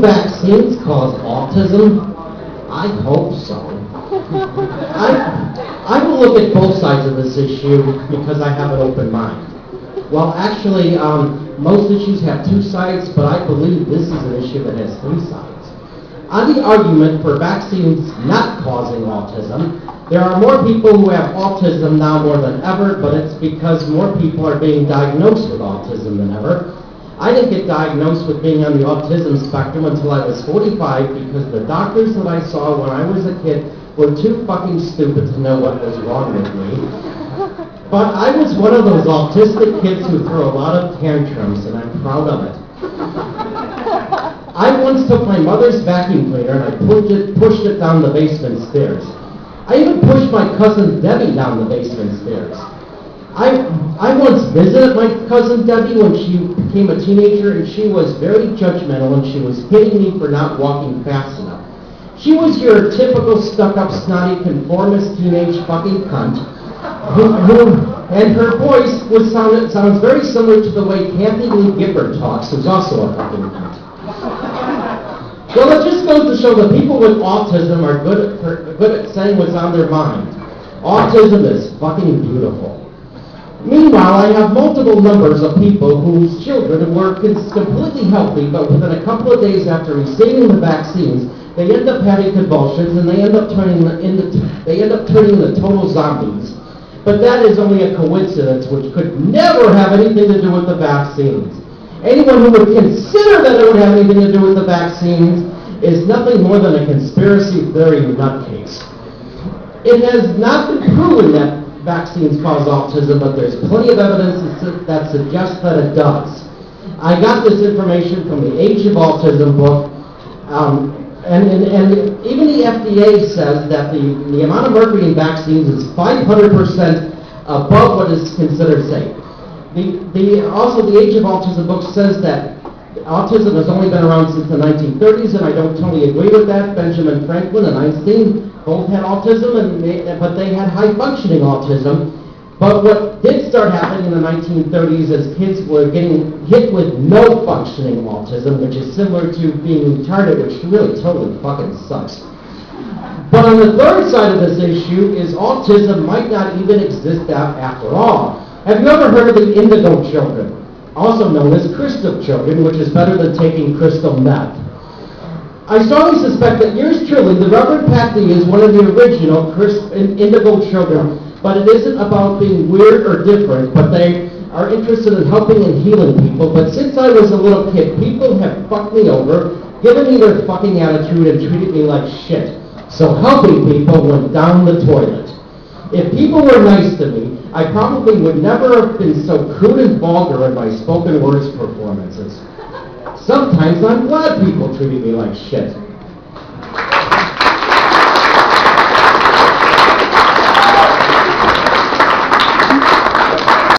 Do vaccines cause autism? I hope so. I will look at both sides of this issue because I have an open mind. Well, actually, most issues have two sides, but I believe this is an issue that has three sides. On the argument for vaccines not causing autism, there are more people who have autism now more than ever, but it's because more people are being diagnosed with autism than ever. I didn't get diagnosed with being on the autism spectrum until I was 45 because the doctors that I saw when I was a kid were too fucking stupid to know what was wrong with me. But I was one of those autistic kids who threw a lot of tantrums, and I'm proud of it. I once took my mother's vacuum cleaner and I pushed it down the basement stairs. I even pushed my cousin Debbie down the basement stairs. I once visited my cousin Debbie when she became a teenager, and she was very judgmental, and she was hitting me for not walking fast enough. She was your typical stuck-up, snotty, conformist teenage fucking cunt, and her voice sounds very similar to the way Kathy Lee Gifford talks, who's also a fucking cunt. Well, it just goes to show that people with autism are good at saying what's on their mind. Autism is fucking beautiful. Meanwhile, I have multiple numbers of people whose children were completely healthy, but within a couple of days after receiving the vaccines, they end up having convulsions and they end up turning into total zombies. But that is only a coincidence, which could never have anything to do with the vaccines. Anyone who would consider that it would have anything to do with the vaccines is nothing more than a conspiracy theory nutcase. It has not been proven that vaccines cause autism, but there's plenty of evidence that suggests that it does. I got this information from the Age of Autism book, and even the FDA says that the amount of mercury in vaccines is 500% above what is considered safe. Also, the Age of Autism book says that autism has only been around since the 1930s, and I don't totally agree with that. Benjamin Franklin and Einstein both had autism, but they had high-functioning autism. But what did start happening in the 1930s is kids were getting hit with no functioning autism, which is similar to being retarded, which really totally fucking sucks. But on the third side of this issue is autism might not even exist after all. Have you ever heard of the indigo children, also known as crystal children, which is better than taking crystal meth? I strongly suspect that yours truly, the Reverend Pat D, is one of the original indigo children, but it isn't about being weird or different, but they are interested in helping and healing people. But since I was a little kid, people have fucked me over, given me their fucking attitude, and treated me like shit. So helping people went down the toilet. If people were nice to me, I probably would never have been so crude and vulgar in my spoken words performances. Sometimes I'm glad people treated me like shit.